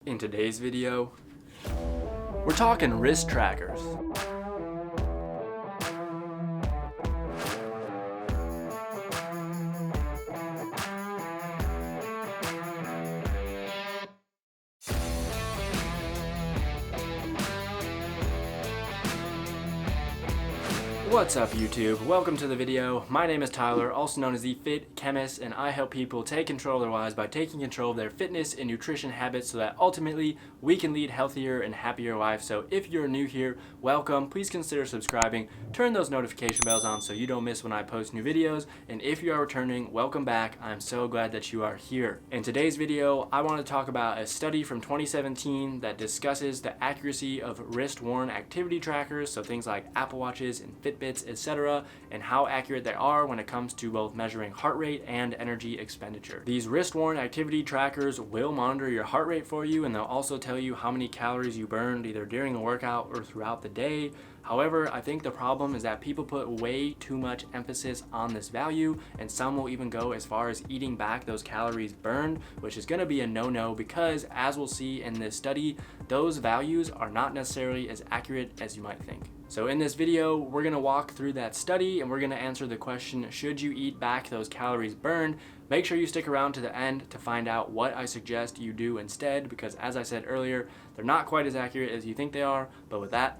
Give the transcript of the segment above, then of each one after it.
In today's video, we're talking wrist trackers. What's up YouTube? Welcome to the video. My name is Tyler, also known as the Fit Chemist, and I help people take control of their lives by taking control of their fitness and nutrition habits so that ultimately we can lead healthier and happier lives. So if you're new here, welcome. Please consider subscribing. Turn those notification bells on so you don't miss when I post new videos. And if you are returning, welcome back. I'm so glad that you are here. In today's video, I want to talk about a study from 2017 that discusses the accuracy of wrist-worn activity trackers, so things like Apple Watches and Fitbits, etc., and how accurate they are when it comes to both measuring heart rate and energy expenditure. These wrist-worn activity trackers will monitor your heart rate for you, and they'll also tell you how many calories you burned either during the workout or throughout the day. However, I think the problem is that people put way too much emphasis on this value, and some will even go as far as eating back those calories burned, which is going to be a no-no because, as we'll see in this study, those values are not necessarily as accurate as you might think. So in this video, we're going to walk through that study and we're going to answer the question, should you eat back those calories burned? Make sure you stick around to the end to find out what I suggest you do instead, because as I said earlier, they're not quite as accurate as you think they are. But with that,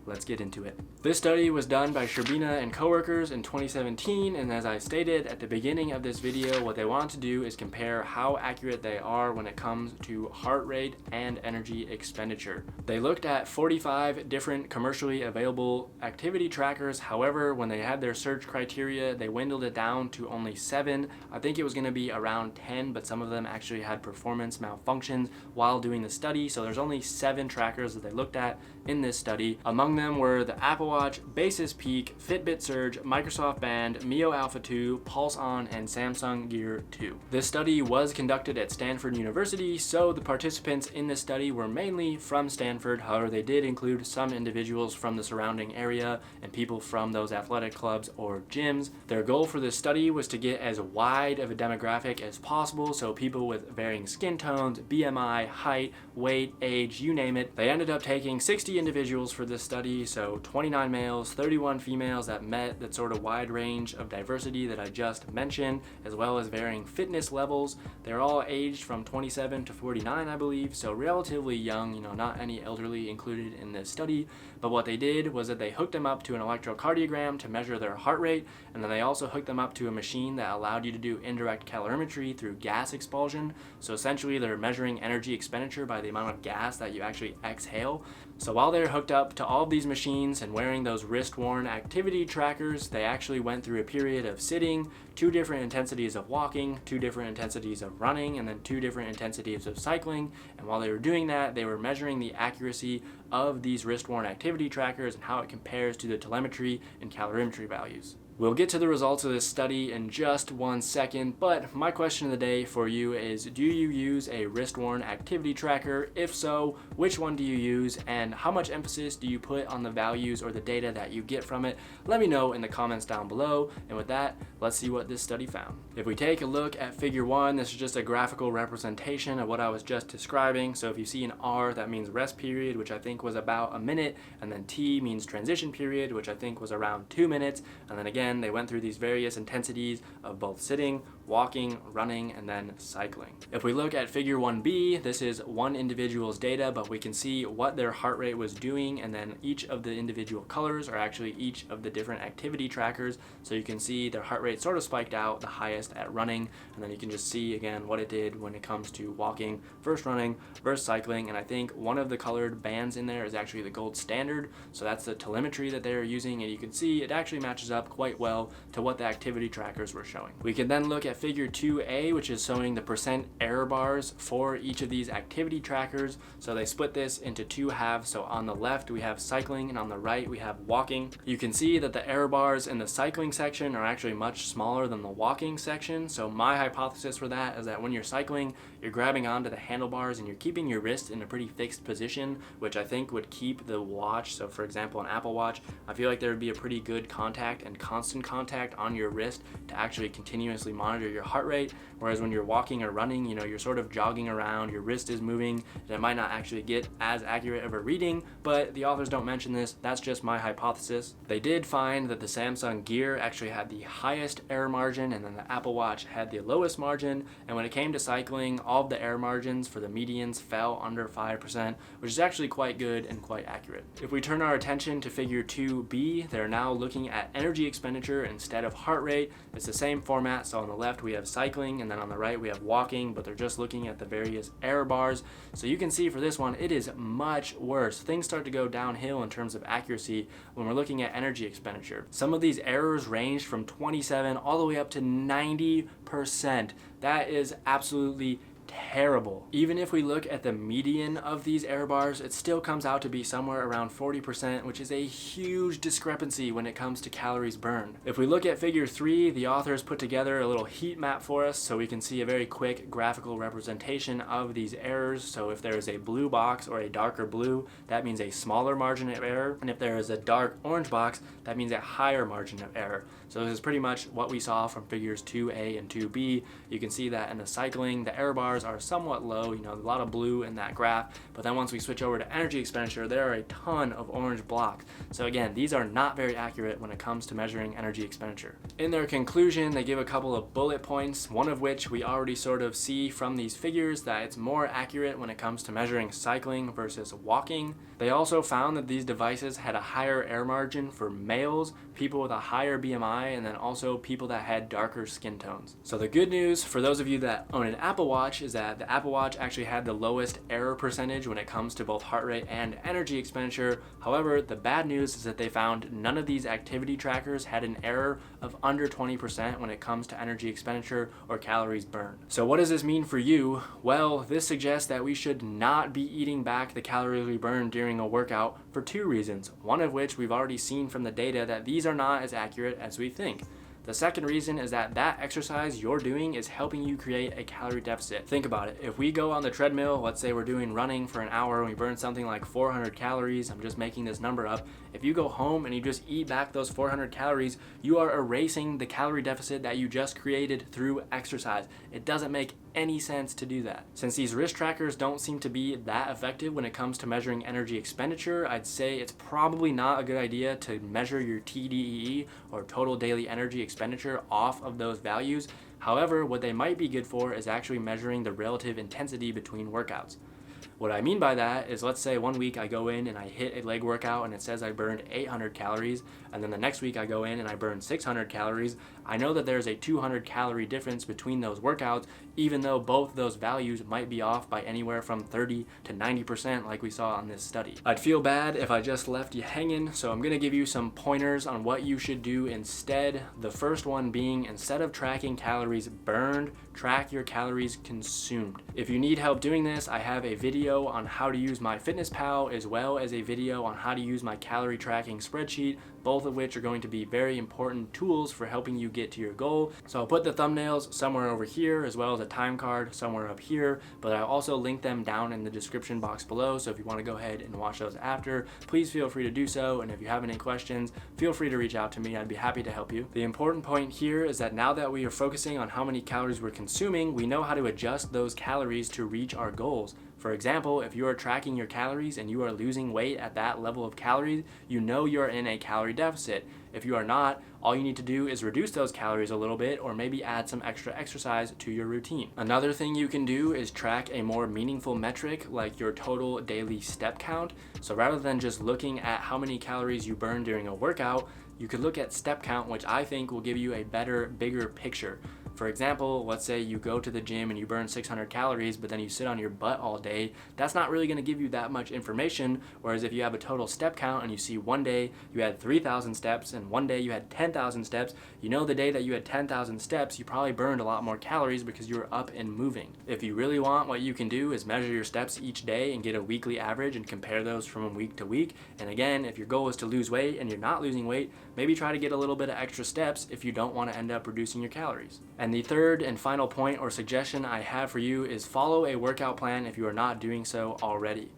let's get into it. This study was done by Shcherbina and coworkers in 2017, and as I stated at the beginning of this video, what they want to do is compare how accurate they are when it comes to heart rate and energy expenditure. They looked at 45 different commercially available activity trackers. However, when they had their search criteria, they dwindled it down to only 7. I think it was going to be around 10, but some of them actually had performance malfunctions while doing the study, so there's only 7 trackers that they looked at in this study. Among them were the Apple Watch, Basis Peak, Fitbit Surge, Microsoft Band, Mio Alpha 2, Pulse On, and Samsung Gear 2. This study was conducted at Stanford University, so the participants in this study were mainly from Stanford. However, they did include some individuals from the surrounding area and people from those athletic clubs or gyms. Their goal for this study was to get as wide of a demographic as possible, so people with varying skin tones, BMI, height, weight, age, you name it. They ended up taking 60 individuals for this study, so 29 males, 31 females that met that sort of wide range of diversity that I just mentioned, as well as varying fitness levels. They're all aged from 27 to 49, I believe, so relatively young, not any elderly included in this study. But what they did was that they hooked them up to an electrocardiogram to measure their heart rate, and then they also hooked them up to a machine that allowed you to do indirect calorimetry through gas expulsion. So essentially they're measuring energy expenditure by the amount of gas that you actually exhale. So while they're hooked up to all of these machines and wearing those wrist-worn activity trackers, they actually went through a period of sitting, 2 different intensities of walking, 2 different intensities of running, and then 2 different intensities of cycling. And while they were doing that, they were measuring the accuracy of these wrist-worn activity trackers and how it compares to the telemetry and calorimetry values. We'll get to the results of this study in just 1 second, but my question of the day for you is, do you use a wrist-worn activity tracker? If so, which one do you use, and how much emphasis do you put on the values or the data that you get from it? Let me know in the comments down below, and with that, let's see what this study found. If we take a look at figure 1, this is just a graphical representation of what I was just describing. So if you see an R, that means rest period, which I think was about a minute, and then T means transition period, which I think was around 2 minutes, and then again, they went through these various intensities of both sitting, walking, running, and then cycling. If we look at figure 1B, this is one individual's data, but we can see what their heart rate was doing, and then each of the individual colors are actually each of the different activity trackers. So you can see their heart rate sort of spiked out the highest at running, and then you can just see again what it did when it comes to walking versus running versus cycling. And I think one of the colored bands in there is actually the gold standard, so that's the telemetry that they're using, and you can see it actually matches up quite well to what the activity trackers were showing. We can then look at figure 2A, which is showing the percent error bars for each of these activity trackers. So they split this into 2 halves. So on the left we have cycling, and on the right we have walking. You can see that the error bars in the cycling section are actually much smaller than the walking section. So my hypothesis for that is that when you're cycling, you're grabbing onto the handlebars and you're keeping your wrist in a pretty fixed position, which I think would keep the watch. So for example, an Apple Watch, I feel like there would be a pretty good contact and constant contact on your wrist to actually continuously monitor measure your heart rate, whereas when you're walking or running, you're sort of jogging around, your wrist is moving, and it might not actually get as accurate of a reading, but the authors don't mention this. That's just my hypothesis. They did find that the Samsung Gear actually had the highest error margin, and then the Apple Watch had the lowest margin, and when it came to cycling, all of the error margins for the medians fell under 5%, which is actually quite good and quite accurate. If we turn our attention to figure 2b, they're now looking at energy expenditure instead of heart rate. It's the same format, so on the left we have cycling, and then on the right we have walking, but they're just looking at the various error bars. So you can see for this one, it is much worse. Things start to go downhill in terms of accuracy when we're looking at energy expenditure. Some of these errors ranged from 27 all the way up to 90%. That is absolutely terrible. Even if we look at the median of these error bars, it still comes out to be somewhere around 40%, which is a huge discrepancy when it comes to calories burned. If we look at figure 3, the authors put together a little heat map for us so we can see a very quick graphical representation of these errors. So if there is a blue box or a darker blue, that means a smaller margin of error, and if there is a dark orange box, that means a higher margin of error. So this is pretty much what we saw from figures 2a and 2b. You can see that in the cycling, the error bars are somewhat low, a lot of blue in that graph, but then once we switch over to energy expenditure, there are a ton of orange blocks. So again, these are not very accurate when it comes to measuring energy expenditure. In their conclusion, they give a couple of bullet points, one of which we already sort of see from these figures that it's more accurate when it comes to measuring cycling versus walking. They also found that these devices had a higher error margin for males, people with a higher BMI, and then also people that had darker skin tones. So the good news for those of you that own an Apple Watch is that the Apple Watch actually had the lowest error percentage when it comes to both heart rate and energy expenditure. However, the bad news is that they found none of these activity trackers had an error of under 20% when it comes to energy expenditure or calories burned. So what does this mean for you? Well, this suggests that we should not be eating back the calories we burn during a workout for two reasons. One of which we've already seen from the data that these are not as accurate as we think. The second reason is that exercise you're doing is helping you create a calorie deficit. Think about it. If we go on the treadmill, let's say we're doing running for an hour and we burn something like 400 calories, I'm just making this number up. If you go home and you just eat back those 400 calories, you are erasing the calorie deficit that you just created through exercise. It doesn't make any sense to do that. Since these wrist trackers don't seem to be that effective when it comes to measuring energy expenditure, I'd say it's probably not a good idea to measure your TDEE or total daily energy expenditure off of those values. However, what they might be good for is actually measuring the relative intensity between workouts. What I mean by that is, let's say one week I go in and I hit a leg workout and it says I burned 800 calories, and then the next week I go in and I burn 600 calories. I know that there's a 200 calorie difference between those workouts, even though both those values might be off by anywhere from 30 to 90% like we saw on this study. I'd feel bad if I just left you hanging, so I'm gonna give you some pointers on what you should do instead. The first one being, instead of tracking calories burned, track your calories consumed. If you need help doing this, I have a video on how to use MyFitnessPal as well as a video on how to use my calorie tracking spreadsheet, both of which are going to be very important tools for helping you get to your goal. So I'll put the thumbnails somewhere over here as well as a time card somewhere up here, but I'll also link them down in the description box below, so if you want to go ahead and watch those after, please feel free to do so, and if you have any questions, feel free to reach out to me. I'd be happy to help you. The important point here is that now that we are focusing on how many calories we're consuming, we know how to adjust those calories to reach our goals. For example, if you are tracking your calories and you are losing weight at that level of calories, you know you're in a calorie deficit. If you are not, all you need to do is reduce those calories a little bit, or maybe add some extra exercise to your routine. Another thing you can do is track a more meaningful metric like your total daily step count. So rather than just looking at how many calories you burn during a workout, you could look at step count, which I think will give you a better, bigger picture. For example, let's say you go to the gym and you burn 600 calories, but then you sit on your butt all day. That's not really going to give you that much information, whereas if you have a total step count and you see one day you had 3,000 steps and one day you had 10,000 steps, you know the day that you had 10,000 steps, you probably burned a lot more calories because you were up and moving. If you really want, what you can do is measure your steps each day and get a weekly average and compare those from week to week. And again, if your goal is to lose weight and you're not losing weight, maybe try to get a little bit of extra steps if you don't want to end up reducing your calories. And the third and final point or suggestion I have for you is follow a workout plan if you are not doing so already.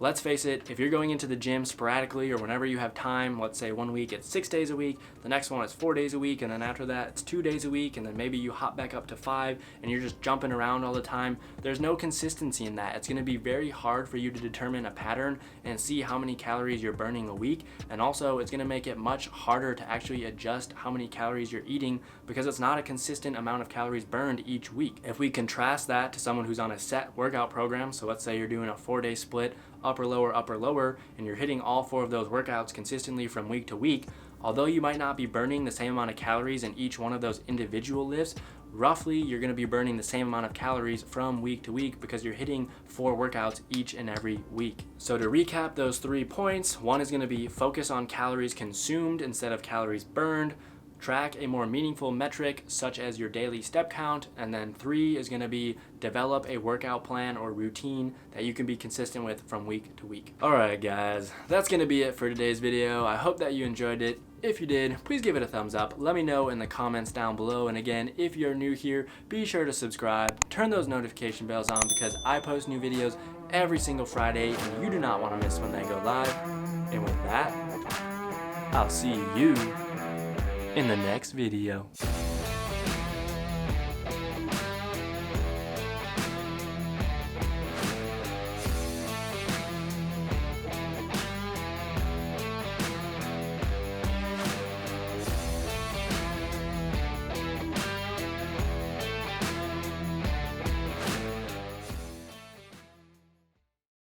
let's face it, if you're going into the gym sporadically or whenever you have time, let's say one week it's 6 days a week, the next one is 4 days a week, and then after that it's 2 days a week, and then maybe you hop back up to 5 and you're just jumping around all the time, there's no consistency in that. It's going to be very hard for you to determine a pattern and see how many calories you're burning a week, and also it's going to make it much harder to actually adjust how many calories you're eating because it's not a consistent amount of calories burned each week. If we contrast that to someone who's on a set workout program, so let's say you're doing a 4-day split, upper lower, and you're hitting all 4 of those workouts consistently from week to week, although you might not be burning the same amount of calories in each one of those individual lifts, roughly you're going to be burning the same amount of calories from week to week because you're hitting 4 workouts each and every week. So to recap those 3 points, 1 is going to be focus on calories consumed instead of calories burned. Track a more meaningful metric such as your daily step count, and then 3 is going to be develop a workout plan or routine that you can be consistent with from week to week. Alright guys, that's going to be it for today's video. I hope that you enjoyed it. If you did, please give it a thumbs up. Let me know in the comments down below, and again, if you're new here, be sure to subscribe, turn those notification bells on because I post new videos every single Friday and you do not want to miss when they go live. And with that, I'll see you in the next video.